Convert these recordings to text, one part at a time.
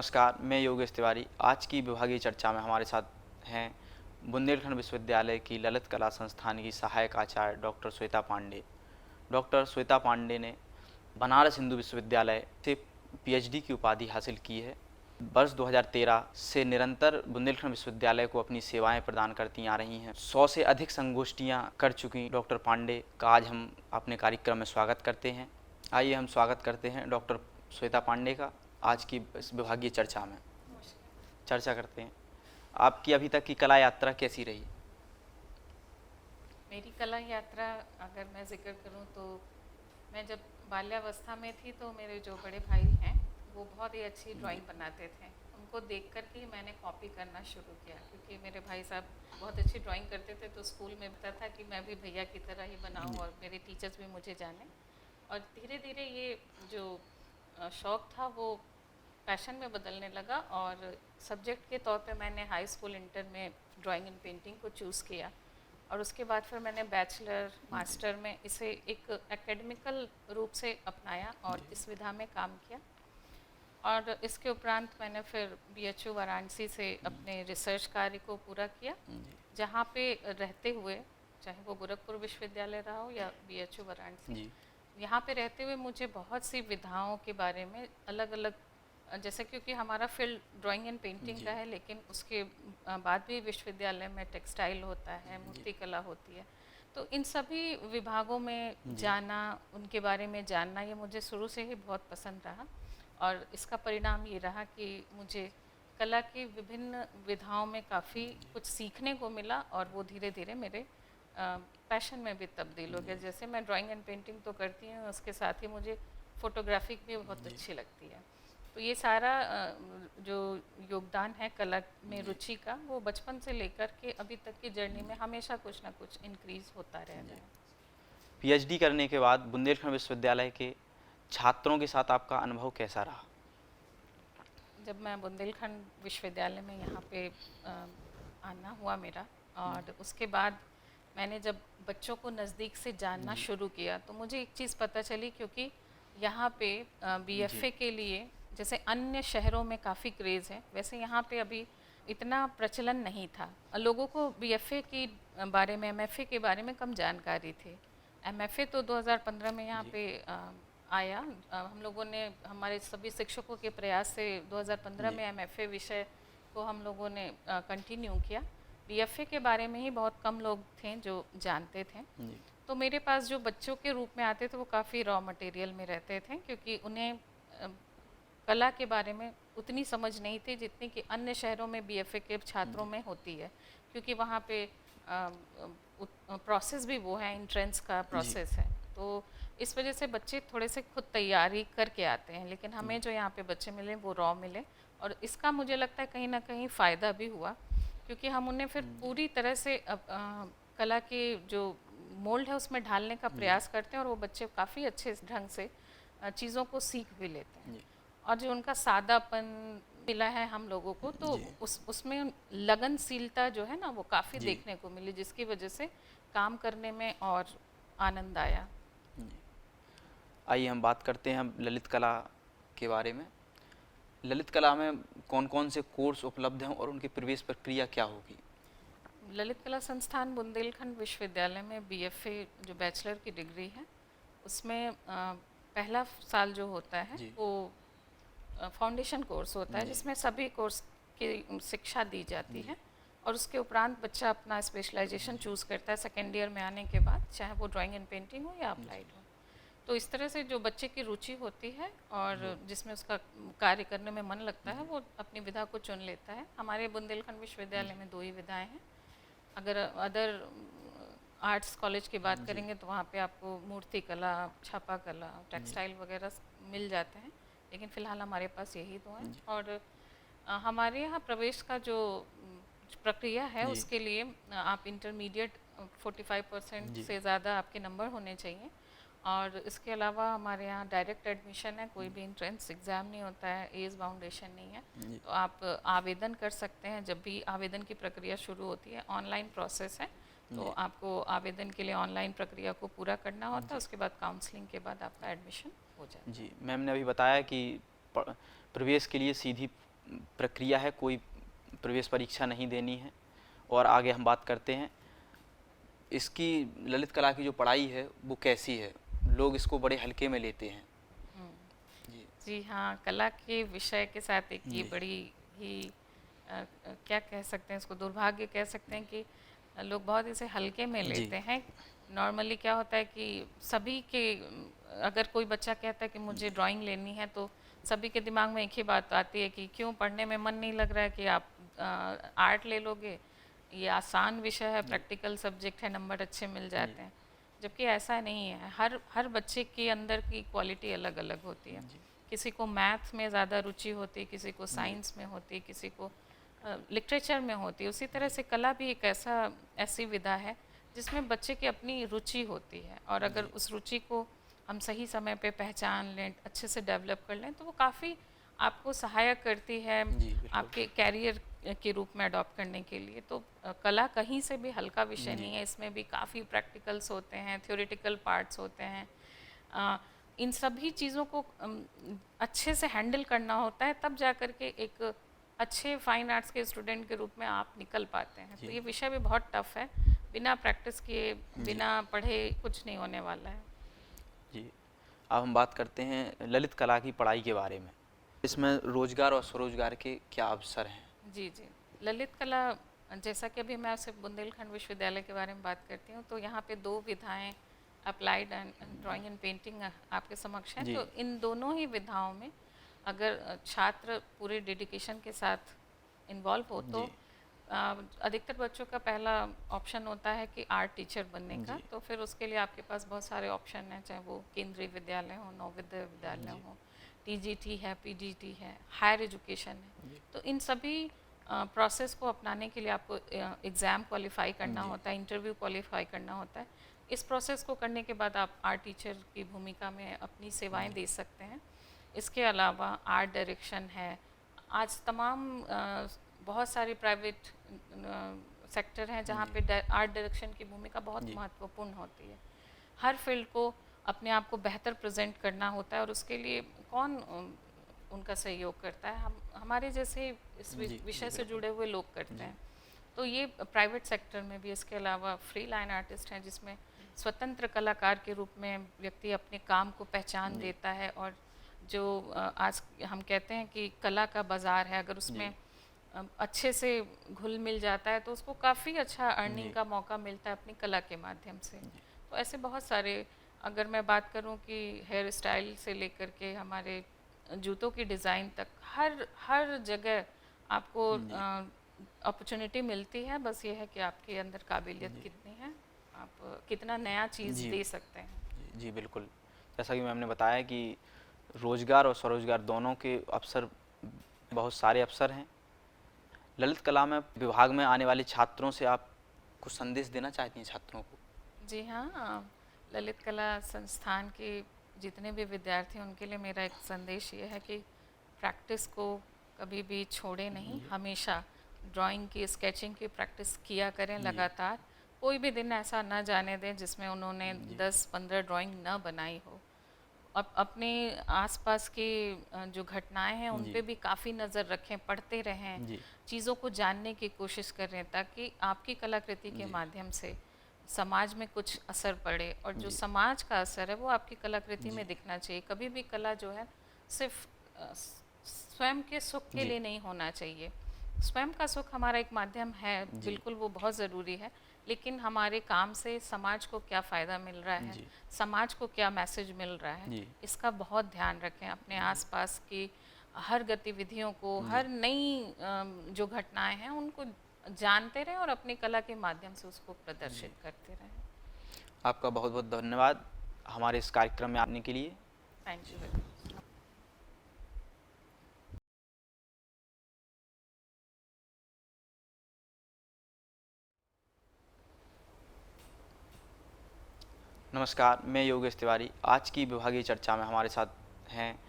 नमस्कार, मैं योगेश तिवारी। आज की विभागीय चर्चा में हमारे साथ हैं बुंदेलखंड विश्वविद्यालय की ललित कला संस्थान की सहायक आचार्य डॉक्टर श्वेता पांडे। डॉक्टर श्वेता पांडे ने बनारस हिंदू विश्वविद्यालय से पीएचडी की उपाधि हासिल की है। वर्ष 2013 से निरंतर बुंदेलखंड विश्वविद्यालय को अपनी सेवाएं प्रदान करती आ रही हैं। 100 से अधिक संगोष्ठियां कर चुकी डॉक्टर पांडे का आज हम अपने कार्यक्रम में स्वागत करते हैं। आइए हम स्वागत करते हैं डॉक्टर श्वेता पांडे का आज की इस विभागीय चर्चा में। चर्चा करते हैं, आपकी अभी तक की कला यात्रा कैसी रही? मेरी कला यात्रा अगर मैं जिक्र करूं तो मैं जब बाल्यावस्था में थी तो मेरे जो बड़े भाई हैं वो बहुत ही अच्छी ड्राइंग बनाते थे। उनको देख कर के मैंने कॉपी करना शुरू किया, क्योंकि मेरे भाई साहब बहुत अच्छी ड्राइंग करते थे। तो स्कूल में पता था कि मैं भी भैया की तरह ही बनाऊं और मेरे टीचर्स भी मुझे जाने। और धीरे धीरे ये जो शौक़ था वो पैशन में बदलने लगा और सब्जेक्ट के तौर पे मैंने हाई स्कूल इंटर में ड्राइंग एंड पेंटिंग को चूज़ किया। और उसके बाद फिर मैंने बैचलर मास्टर में इसे एक एकेडमिकल रूप से अपनाया और इस विधा में काम किया। और इसके उपरांत मैंने फिर बीएचयू वाराणसी से अपने रिसर्च कार्य को पूरा किया, जहाँ पे रहते हुए, चाहे वो गोरखपुर विश्वविद्यालय रहा हो या बीएचयू वाराणसी, यहाँ पे रहते हुए मुझे बहुत सी विधाओं के बारे में अलग अलग, जैसे क्योंकि हमारा फील्ड ड्राइंग एंड पेंटिंग का है, लेकिन उसके बाद भी विश्वविद्यालय में टेक्सटाइल होता है, मूर्ति कला होती है। तो इन सभी विभागों में जाना, उनके बारे में जानना, ये मुझे शुरू से ही बहुत पसंद रहा। और इसका परिणाम ये रहा कि मुझे कला की विभिन्न विधाओं में काफ़ी कुछ सीखने को मिला और वो धीरे धीरे मेरे पैशन में भी तब्दील हो गया। जैसे मैं ड्राइंग एंड पेंटिंग तो करती हूँ, उसके साथ ही मुझे फोटोग्राफी भी बहुत अच्छी लगती है। तो ये सारा जो योगदान है कला में रुचि का, वो बचपन से लेकर के अभी तक की जर्नी में हमेशा कुछ ना कुछ इंक्रीज होता रह रहा है। पीएचडी करने के बाद बुंदेलखंड विश्वविद्यालय के छात्रों के साथ आपका अनुभव कैसा रहा? जब मैं बुंदेलखंड विश्वविद्यालय में यहाँ पे आना हुआ मेरा, और उसके बाद मैंने जब बच्चों को नज़दीक से जानना शुरू किया, तो मुझे एक चीज़ पता चली, क्योंकि यहाँ पे बीएफए के लिए जैसे अन्य शहरों में काफ़ी क्रेज़ है, वैसे यहाँ पे अभी इतना प्रचलन नहीं था। लोगों को बीएफए की बारे में, एमएफए के बारे में कम जानकारी थी। एमएफए तो 2015 में यहाँ पे आया। हम लोगों ने, हमारे सभी शिक्षकों के प्रयास से 2015 में एमएफए विषय को हम लोगों ने कंटिन्यू किया। बीएफए के बारे में ही बहुत कम लोग थे जो जानते थे। तो मेरे पास जो बच्चों के रूप में आते थे वो काफ़ी रॉ मटेरियल में रहते थे, क्योंकि उन्हें कला के बारे में उतनी समझ नहीं थी जितनी कि अन्य शहरों में बीएफए के छात्रों में होती है, क्योंकि वहाँ पे प्रोसेस भी वो है, एंट्रेंस का प्रोसेस है। तो इस वजह से बच्चे थोड़े से खुद तैयारी करके आते हैं, लेकिन हमें जो यहाँ पे बच्चे मिले वो रॉ मिले। और इसका मुझे लगता है कहीं ना कहीं फ़ायदा भी हुआ, क्योंकि हम उन्हें फिर पूरी तरह से कला के जो मोल्ड है उसमें ढालने का प्रयास करते हैं, और वो बच्चे काफ़ी अच्छे ढंग से चीज़ों को सीख भी लेते हैं। और जो उनका सादापन मिला है हम लोगों को, तो उसमें लगनशीलता जो है ना, वो काफ़ी देखने को मिली, जिसकी वजह से काम करने में और आनंद आया। आइए हम बात करते हैं ललित कला के बारे में। ललित कला में कौन कौन से कोर्स उपलब्ध हैं और उनकी प्रवेश प्रक्रिया क्या होगी? ललित कला संस्थान बुंदेलखंड विश्वविद्यालय में बीएफए जो बैचलर की डिग्री है, उसमें पहला साल जो होता है वो फाउंडेशन कोर्स होता है, जिसमें सभी कोर्स की शिक्षा दी जाती है। और उसके उपरांत बच्चा अपना स्पेशलाइजेशन चूज़ करता है सेकेंड ईयर में आने के बाद, चाहे वो ड्राइंग एंड पेंटिंग हो या अप्लाइड हो। तो इस तरह से जो बच्चे की रुचि होती है और जिसमें उसका कार्य करने में मन लगता है, वो अपनी विधा को चुन लेता है। हमारे बुंदेलखंड विश्वविद्यालय में 2 ही विधाएँ हैं। अगर अदर आर्ट्स कॉलेज की बात करेंगे तो वहाँ पे आपको मूर्ति कला, छापा कला, टेक्सटाइल वगैरह मिल जाते हैं, लेकिन फ़िलहाल हमारे पास यही 2 हैं। और हमारे यहाँ प्रवेश का जो प्रक्रिया है, उसके लिए आप इंटरमीडिएट 45% से ज़्यादा आपके नंबर होने चाहिए। और इसके अलावा हमारे यहाँ डायरेक्ट एडमिशन है, कोई भी इंट्रेंस एग्ज़ाम नहीं होता है, एज बाउंडेशन नहीं है। तो आप आवेदन कर सकते हैं, जब भी आवेदन की प्रक्रिया शुरू होती है, ऑनलाइन प्रोसेस है। तो आपको आवेदन के लिए ऑनलाइन प्रक्रिया को पूरा करना होता है, उसके बाद काउंसलिंग के बाद आपका एडमिशन हो जाए। जी, मैम ने अभी बताया कि प्रवेश के लिए सीधी प्रक्रिया है, कोई प्रवेश परीक्षा नहीं देनी है। और आगे हम बात करते हैं इसकी ललित कला की जो पढ़ाई है वो कैसी है, लोग इसको बड़े हल्के में लेते हैं। जी जी हाँ, कला के विषय के साथ एक ये जी बड़ी ही क्या कह सकते हैं, इसको दुर्भाग्य कह सकते हैं कि लोग बहुत इसे हल्के में जी लेते हैं। नॉर्मली क्या होता है कि सभी के अगर कोई बच्चा कहता है कि मुझे ड्राइंग लेनी है तो सभी के दिमाग में एक ही बात आती है कि क्यों पढ़ने में मन नहीं लग रहा है, कि आप आर्ट ले लोगे, ये आसान विषय है, प्रैक्टिकल सब्जेक्ट है, नंबर अच्छे मिल जाते हैं। जबकि ऐसा नहीं है, हर बच्चे के अंदर की क्वालिटी अलग अलग होती है। किसी को मैथ में ज़्यादा रुचि होती है, किसी को साइंस में होती है, किसी को लिटरेचर में होती है। उसी तरह से कला भी एक ऐसी विधा है जिसमें बच्चे की अपनी रुचि होती है, और अगर उस रुचि को हम सही समय पे पहचान लें, अच्छे से डेवलप कर लें, तो वो काफ़ी आपको सहायक करती है जी बिल्कुल। आपके कैरियर के रूप में अडॉप्ट करने के लिए। तो कला कहीं से भी हल्का विषय जी नहीं है, इसमें भी काफ़ी प्रैक्टिकल्स होते हैं, थ्योरेटिकल पार्ट्स होते हैं। इन सभी चीज़ों को अच्छे से हैंडल करना होता है, तब जा कर के एक अच्छे फाइन आर्ट्स के स्टूडेंट के रूप में आप निकल पाते हैं। तो जी ये विषय भी बहुत टफ है, बिना प्रैक्टिस किए, बिना पढ़े कुछ नहीं होने वाला है। जी। अब हम बात करते हैं ललित कला की पढ़ाई के बारे में। इसमें रोजगार और स्वरोजगार के क्या अवसर हैं? जी जी, ललित कला, जैसा कि अभी मैं सिर्फ बुंदेलखंड विश्वविद्यालय के बारे में बात करती हूँ, तो यहाँ पे दो विधाएं, applied and drawing and painting, आपके समक्ष हैं। जी तो इन दोनों ही विधाओं में अगर छात्र पूरे डेडिकेशन के साथ इन्वॉल्व हो तो जी अधिकतर बच्चों का पहला ऑप्शन होता है कि आर्ट टीचर बनने का। जी तो फिर उसके लिए आपके पास बहुत सारे ऑप्शन हैं, चाहे वो केंद्रीय विद्यालय हो, नवोदय विद्यालय जी हो, टीजीटी है, पीजीटी है, हायर एजुकेशन है। जी तो इन सभी प्रोसेस को अपनाने के लिए आपको एग्ज़ाम क्वालिफाई करना जी होता है, इंटरव्यू क्वालिफाई करना होता है। इस प्रोसेस को करने के बाद आप आर्ट टीचर की भूमिका में अपनी सेवाएं दे सकते हैं। इसके अलावा आर्ट डायरेक्शन है। आज तमाम बहुत सारे प्राइवेट सेक्टर हैं जहाँ पे आर्ट डायरेक्शन की भूमिका बहुत जी महत्वपूर्ण होती है। हर फील्ड को अपने आप को बेहतर प्रेजेंट करना होता है, और उसके लिए कौन उनका सहयोग करता है? हम हमारे जैसे इस जी विषय से बिल्कुल। जुड़े हुए लोग करते हैं। तो ये प्राइवेट सेक्टर में भी। इसके अलावा फ्री लाइन आर्टिस्ट हैं, जिसमें स्वतंत्र कलाकार के रूप में व्यक्ति अपने काम को पहचान देता है, और जो आज हम कहते हैं कि कला का बाज़ार है, अगर उसमें अच्छे से घुल मिल जाता है तो उसको काफ़ी अच्छा अर्निंग जी का मौका मिलता है अपनी कला के माध्यम से। तो ऐसे बहुत सारे, अगर मैं बात करूं कि हेयर स्टाइल से लेकर के हमारे जूतों की डिज़ाइन तक, हर हर जगह आपको जी अपॉर्चुनिटी मिलती है। बस ये है कि आपके अंदर काबिलियत कितनी है, आप कितना नया चीज़ जी दे सकते हैं। जी बिल्कुल। जैसा कि मैम ने बताया कि रोजगार और स्वरोजगार दोनों के अवसर, बहुत सारे अवसर हैं। ललित कला में विभाग में आने वाले छात्रों से आप कुछ संदेश देना चाहती हैं छात्रों को? जी हाँ, ललित कला संस्थान के जितने भी विद्यार्थी हैं उनके लिए मेरा एक संदेश ये है कि प्रैक्टिस को कभी भी छोड़े नहीं, हमेशा ड्राइंग की, स्केचिंग की प्रैक्टिस किया करें जी लगातार। कोई भी दिन ऐसा न जाने दें जिसमें उन्होंने 10-15 ड्राइंग न बनाई हो। अपने आसपास की जो घटनाएं हैं उन जी पे भी काफ़ी नज़र रखें, पढ़ते रहें, जी चीज़ों को जानने की कोशिश करें, ताकि आपकी कलाकृति के जी माध्यम से समाज में कुछ असर पड़े, और जो जी समाज का असर है वो आपकी कलाकृति जी में दिखना चाहिए। कभी भी कला जो है सिर्फ स्वयं के सुख के जी लिए नहीं होना चाहिए। स्वयं का सुख हमारा एक माध्यम है, जी बिल्कुल वो बहुत ज़रूरी है, लेकिन हमारे काम से समाज को क्या फ़ायदा मिल रहा है, जी समाज को क्या मैसेज मिल रहा है, जी इसका बहुत ध्यान रखें। अपने आसपास की हर गतिविधियों को, जी हर नई जो घटनाएं हैं उनको जानते रहें, और अपनी कला के माध्यम से उसको प्रदर्शित करते रहें। आपका बहुत बहुत धन्यवाद हमारे इस कार्यक्रम में आने के लिए। Thank you very much. नमस्कार, मैं योगेश तिवारी। आज की विभागीय चर्चा में हमारे साथ हैं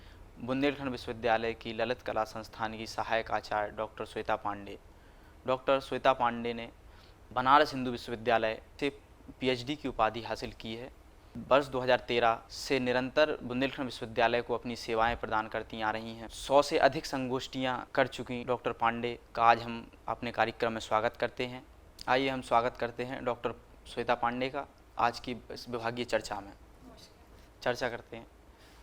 बुंदेलखंड विश्वविद्यालय की ललित कला संस्थान की सहायक आचार्य डॉक्टर श्वेता पांडे। डॉक्टर श्वेता पांडे ने बनारस हिंदू विश्वविद्यालय से पीएचडी की उपाधि हासिल की है। वर्ष 2013 से निरंतर बुंदेलखंड विश्वविद्यालय को अपनी सेवाएं प्रदान करती आ रही हैं। 100 से अधिक संगोष्ठियां कर चुकी डॉक्टर पांडे का आज हम अपने कार्यक्रम में स्वागत करते हैं। आइए हम स्वागत करते हैं डॉक्टर श्वेता पांडे का आज की इस विभागीय चर्चा में। चर्चा करते हैं,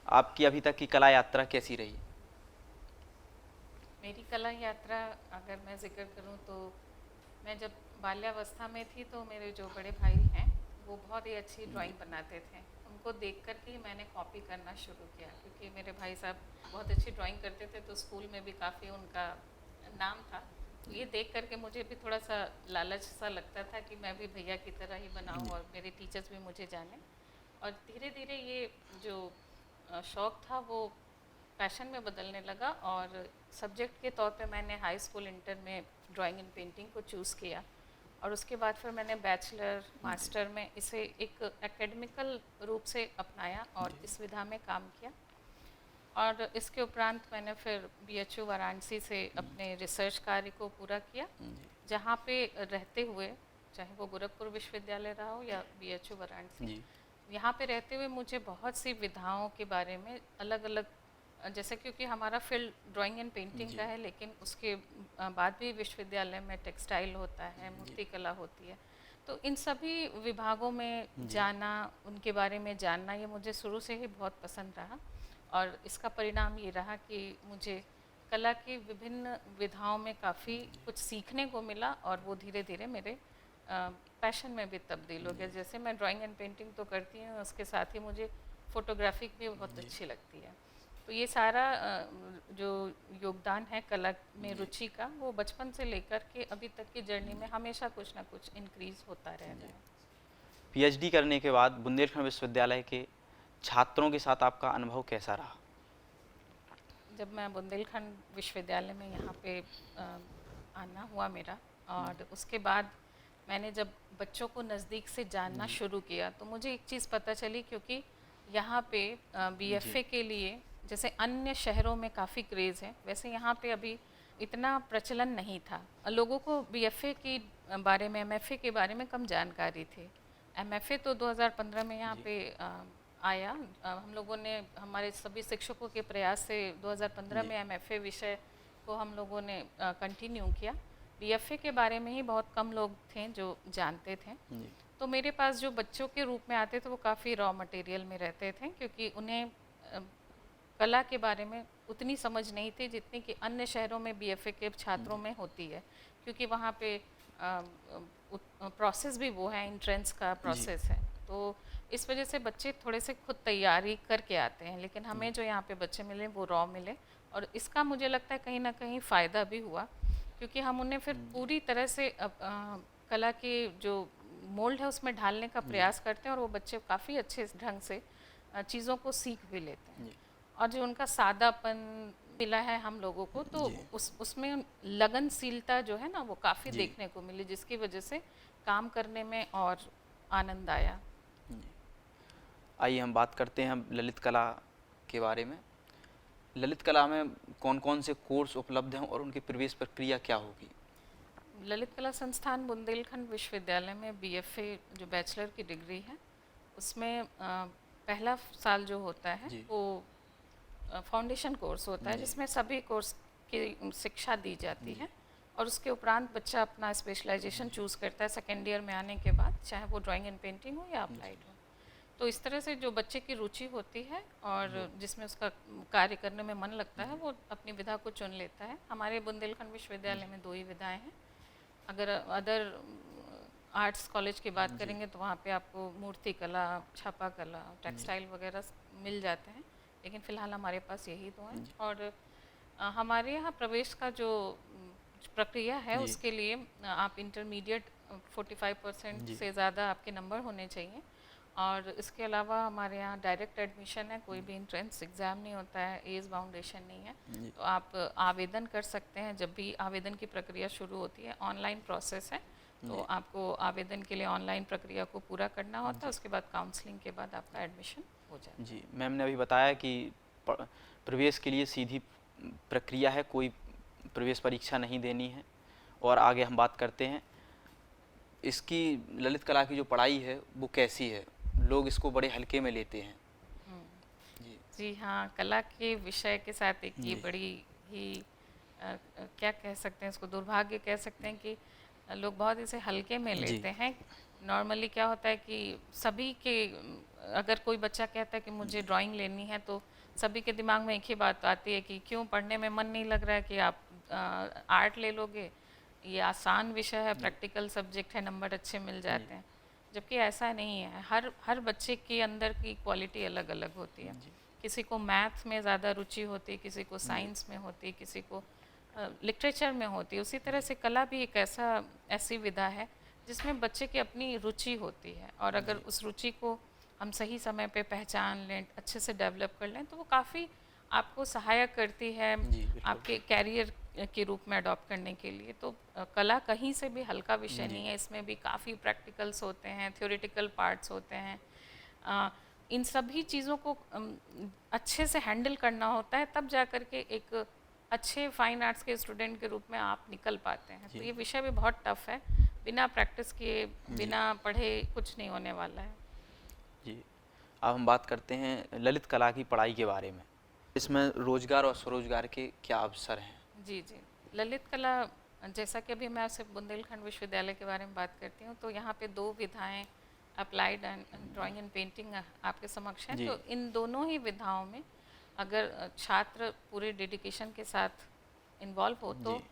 आपकी अभी तक की कला यात्रा कैसी रही? मेरी कला यात्रा अगर मैं जिक्र करूं तो मैं जब बाल्यावस्था में थी तो मेरे जो बड़े भाई हैं वो बहुत ही अच्छी ड्राइंग बनाते थे। उनको देख कर के मैंने कॉपी करना शुरू किया, क्योंकि मेरे भाई साहब बहुत अच्छी ड्राइंग करते थे तो स्कूल में भी काफ़ी उनका नाम था। तो ये देख कर के मुझे भी थोड़ा सा लालच सा लगता था कि मैं भी भैया की तरह ही बनाऊं और मेरे टीचर्स भी मुझे जाने। और धीरे धीरे ये जो शौक़ था वो पैशन में बदलने लगा और सब्जेक्ट के तौर पे मैंने हाई स्कूल इंटर में ड्राइंग एंड पेंटिंग को चूज़ किया। और उसके बाद फिर मैंने बैचलर मास्टर में इसे एक एकेडमिकल रूप से अपनाया और इस विधा में काम किया। और इसके उपरांत मैंने फिर BHU वाराणसी से अपने रिसर्च कार्य को पूरा किया, जहाँ पे रहते हुए, चाहे वो गोरखपुर विश्वविद्यालय रहा हो या BHU वाराणसी, यहाँ पे रहते हुए मुझे बहुत सी विधाओं के बारे में अलग अलग, जैसे क्योंकि हमारा फील्ड ड्राइंग एंड पेंटिंग का है, लेकिन उसके बाद भी विश्वविद्यालय में टेक्सटाइल होता है, मूर्ति कला होती है, तो इन सभी विभागों में जाना, उनके बारे में जानना, ये मुझे शुरू से ही बहुत पसंद रहा। और इसका परिणाम ये रहा कि मुझे कला की विभिन्न विधाओं में काफ़ी कुछ सीखने को मिला और वो धीरे धीरे मेरे पैशन में भी तब्दील हो गया। जैसे मैं ड्राइंग एंड पेंटिंग तो करती हूँ, उसके साथ ही मुझे फोटोग्राफी भी बहुत अच्छी लगती है। तो ये सारा जो योगदान है कला में रुचि का, वो बचपन से लेकर के अभी तक की जर्नी में हमेशा कुछ ना कुछ इंक्रीज होता रहता है। PhD करने के बाद बुंदेलखंड विश्वविद्यालय के छात्रों के साथ आपका अनुभव कैसा रहा? जब मैं बुंदेलखंड विश्वविद्यालय में यहाँ पे आना हुआ मेरा, और उसके बाद मैंने जब बच्चों को नज़दीक से जानना शुरू किया तो मुझे एक चीज़ पता चली, क्योंकि यहाँ पे BFA के लिए जैसे अन्य शहरों में काफ़ी क्रेज़ है, वैसे यहाँ पे अभी इतना प्रचलन नहीं था। लोगों को BFA के बारे में, MFA के बारे में कम जानकारी थी। MFA तो 2015 में यहाँ पे आया। हम लोगों ने, हमारे सभी शिक्षकों के प्रयास से 2015 में MFA विषय को हम लोगों ने कंटिन्यू किया। BFA के बारे में ही बहुत कम लोग थे जो जानते थे। तो मेरे पास जो बच्चों के रूप में आते थे वो काफ़ी रॉ मटेरियल में रहते थे, क्योंकि उन्हें कला के बारे में उतनी समझ नहीं थी जितनी कि अन्य शहरों में BFA के छात्रों में होती है, क्योंकि वहाँ पे प्रोसेस भी वो है, एंट्रेंस का प्रोसेस है। तो इस वजह से बच्चे थोड़े से खुद तैयारी करके आते हैं, लेकिन हमें जो यहाँ पे बच्चे मिले वो रॉ मिले, और इसका मुझे लगता है कहीं ना कहीं फ़ायदा भी हुआ, क्योंकि हम उन्हें फिर पूरी तरह से कला के जो मोल्ड है उसमें ढालने का प्रयास करते हैं, और वो बच्चे काफ़ी अच्छे ढंग से चीज़ों को सीख भी लेते हैं। और जो उनका सादापन मिला है हम लोगों को, तो उसमें लगनशीलता जो है ना वो काफ़ी देखने को मिली, जिसकी वजह से काम करने में और आनंद आया। आइए हम बात करते हैं ललित कला के बारे में। ललित कला में कौन कौन से कोर्स उपलब्ध हैं और उनकी प्रवेश प्रक्रिया क्या होगी? ललित कला संस्थान बुंदेलखंड विश्वविद्यालय में BFA जो बैचलर की डिग्री है, उसमें पहला साल जो होता है वो फाउंडेशन कोर्स होता है, जिसमें सभी कोर्स की शिक्षा दी जाती है, और उसके उपरांत बच्चा अपना स्पेशलाइजेशन चूज़ करता है सेकेंड ईयर में आने के बाद, चाहे वो ड्राइंग एंड पेंटिंग हो या अप्लाइड हो। तो इस तरह से जो बच्चे की रुचि होती है और जिसमें उसका कार्य करने में मन लगता है, वो अपनी विधा को चुन लेता है। हमारे बुंदेलखंड विश्वविद्यालय में 2 ही विधाएँ हैं। अगर अदर आर्ट्स कॉलेज की बात करेंगे तो वहाँ पे आपको मूर्ति कला, छापा कला, टेक्सटाइल वगैरह मिल जाते हैं, लेकिन फ़िलहाल हमारे पास यही 2 हैं। और हमारे यहाँ प्रवेश का जो प्रक्रिया है उसके लिए आप इंटरमीडिएट 45% से ज़्यादा आपके नंबर होने चाहिए, और इसके अलावा हमारे यहाँ डायरेक्ट एडमिशन है, कोई भी एंट्रेंस एग्ज़ाम नहीं होता है, एज बाउंडेशन नहीं है। तो आप आवेदन कर सकते हैं, जब भी आवेदन की प्रक्रिया शुरू होती है, ऑनलाइन प्रोसेस है, तो आपको आवेदन के लिए ऑनलाइन प्रक्रिया को पूरा करना होता है, उसके बाद काउंसलिंग के बाद आपका एडमिशन हो जाता है। जी, मैम ने अभी बताया कि प्रवेश के लिए सीधी प्रक्रिया है, कोई प्रवेश परीक्षा नहीं देनी है। और आगे हम बात करते हैं इसकी ललित कला की जो पढ़ाई है वो कैसी है, लोग इसको बड़े हल्के में लेते हैं। जी जी हाँ, कला के विषय के साथ एक ये जी बड़ी ही क्या कह सकते हैं इसको, दुर्भाग्य कह सकते हैं कि लोग बहुत इसे हल्के में जी लेते हैं। नॉर्मली क्या होता है कि सभी के अगर कोई बच्चा कहता है कि मुझे ड्राइंग लेनी है तो सभी के दिमाग में एक ही बात आती है कि क्यों पढ़ने में मन नहीं लग रहा है कि आप आर्ट ले लोगे, ये आसान विषय है, प्रैक्टिकल सब्जेक्ट है, नंबर अच्छे मिल जाते हैं। जबकि ऐसा नहीं है, हर बच्चे के अंदर की क्वालिटी अलग अलग होती है। किसी को मैथ में ज़्यादा रुचि होती है, किसी को साइंस में होती है, किसी को लिटरेचर में होती है। उसी तरह से कला भी एक ऐसी विधा है जिसमें बच्चे की अपनी रुचि होती है, और अगर उस रुचि को हम सही समय पे पहचान लें, अच्छे से डेवलप कर लें, तो वो काफ़ी आपको सहायक करती है जी बिल्कुल। आपके कैरियर के रूप में अडॉप्ट करने के लिए। तो कला कहीं से भी हल्का विषय जी नहीं है, इसमें भी काफ़ी प्रैक्टिकल्स होते हैं, थ्योरेटिकल पार्ट्स होते हैं। इन सभी चीज़ों को अच्छे से हैंडल करना होता है, तब जा कर के एक अच्छे फाइन आर्ट्स के स्टूडेंट के रूप में आप निकल पाते हैं। तो जी ये विषय भी बहुत टफ है, बिना प्रैक्टिस किए, जी बिना पढ़े कुछ नहीं होने वाला है। जी। अब हम बात करते हैं ललित कला की पढ़ाई के बारे में। इसमें रोजगार और स्वरोजगार के क्या अवसर हैं? जी जी, ललित कला, जैसा कि अभी मैं आपसे बुंदेलखंड विश्वविद्यालय के बारे में बात करती हूँ, तो यहाँ पे 2 विधाएं, applied and drawing and painting, आपके समक्ष हैं। जी तो इन दोनों ही विधाओं में अगर छात्र पूरे डेडिकेशन के साथ इन्वॉल्व हो तो जी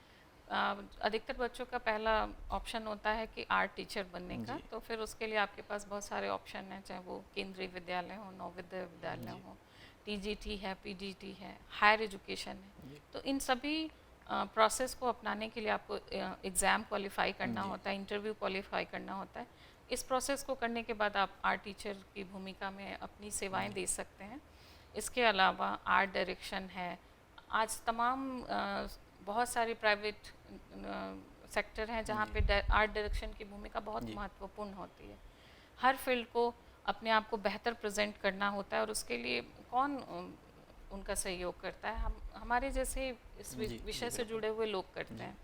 अधिकतर बच्चों का पहला ऑप्शन होता है कि आर्ट टीचर बनने का। जी तो फिर उसके लिए आपके पास बहुत सारे ऑप्शन हैं, चाहे वो केंद्रीय विद्यालय हो, नवोदय विद्यालय हो, टीजीटी है, पीजीटी है, हायर एजुकेशन है। तो इन सभी प्रोसेस को अपनाने के लिए आपको एग्ज़ाम क्वालिफाई करना होता है, इंटरव्यू क्वालिफाई करना होता है। इस प्रोसेस को करने के बाद आप आर्ट टीचर की भूमिका में अपनी सेवाएं दे सकते हैं। इसके अलावा आर्ट डायरेक्शन है। आज तमाम बहुत सारी प्राइवेट सेक्टर हैं जहाँ पे आर्ट डायरेक्शन की भूमिका बहुत जी महत्वपूर्ण होती है। हर फील्ड को अपने आप को बेहतर प्रेजेंट करना होता है, और उसके लिए कौन उनका सहयोग करता है? हमारे जैसे इस जी विषय से बिल्कुल। जुड़े हुए लोग करते हैं।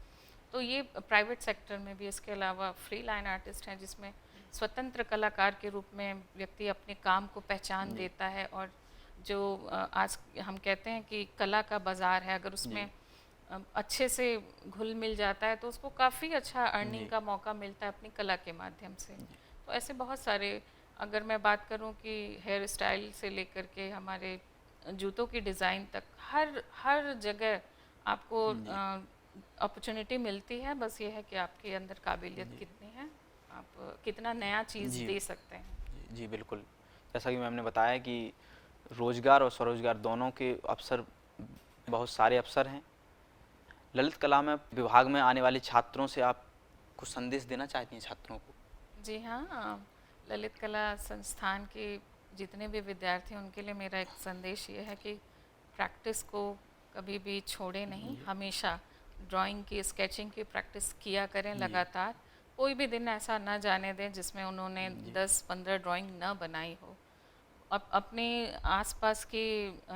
तो ये प्राइवेट सेक्टर में भी। इसके अलावा फ्री लाइन आर्टिस्ट हैं, जिसमें स्वतंत्र कलाकार के रूप में व्यक्ति अपने काम को पहचान देता है, और जो आज हम कहते हैं कि कला का बाज़ार है, अगर उसमें अच्छे से घुल मिल जाता है तो उसको काफ़ी अच्छा अर्निंग का मौका मिलता है अपनी कला के माध्यम से। तो ऐसे बहुत सारे, अगर मैं बात करूं कि हेयर स्टाइल से लेकर के हमारे जूतों की डिज़ाइन तक, हर जगह आपको अपॉर्चुनिटी मिलती है। बस ये है कि आपके अंदर काबिलियत कितनी है, आप कितना नया चीज़ दे सकते हैं। जी बिल्कुल। जैसा कि मैम ने बताया कि रोजगार और स्वरोजगार दोनों के अवसर, बहुत सारे अवसर हैं। ललित कला में विभाग में आने वाले छात्रों से आप कुछ संदेश देना चाहती हैं छात्रों को? जी हाँ, ललित कला संस्थान के जितने भी विद्यार्थी हैं उनके लिए मेरा एक संदेश ये है कि प्रैक्टिस को कभी भी छोड़े नहीं, हमेशा ड्राइंग की, स्केचिंग की प्रैक्टिस किया करें लगातार। कोई भी दिन ऐसा ना जाने दें जिसमें उन्होंने 10-15 ड्राइंग ना बनाई हो। अपने आसपास के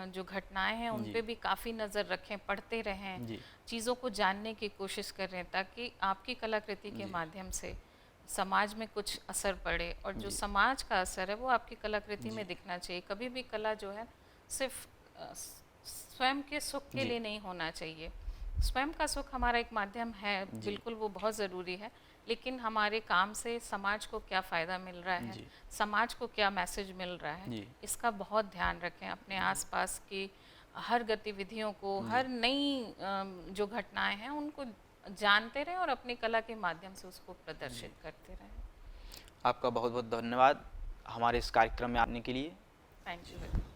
जो घटनाएं हैं उन पे भी काफ़ी नज़र रखें, पढ़ते रहें, चीज़ों को जानने की कोशिश करें, ताकि आपकी कलाकृति के माध्यम से समाज में कुछ असर पड़े, और जो समाज का असर है वो आपकी कलाकृति में दिखना चाहिए। कभी भी कला जो है सिर्फ स्वयं के सुख के लिए नहीं होना चाहिए। स्वयं का सुख हमारा एक माध्यम है, बिल्कुल वो बहुत ज़रूरी है, लेकिन हमारे काम से समाज को क्या फ़ायदा मिल रहा है, समाज को क्या मैसेज मिल रहा है, इसका बहुत ध्यान रखें। अपने आसपास की हर गतिविधियों को, हर नई जो घटनाएं हैं उनको जानते रहें और अपनी कला के माध्यम से उसको प्रदर्शित करते रहें। आपका बहुत बहुत धन्यवाद हमारे इस कार्यक्रम में आने के लिए। Thank you.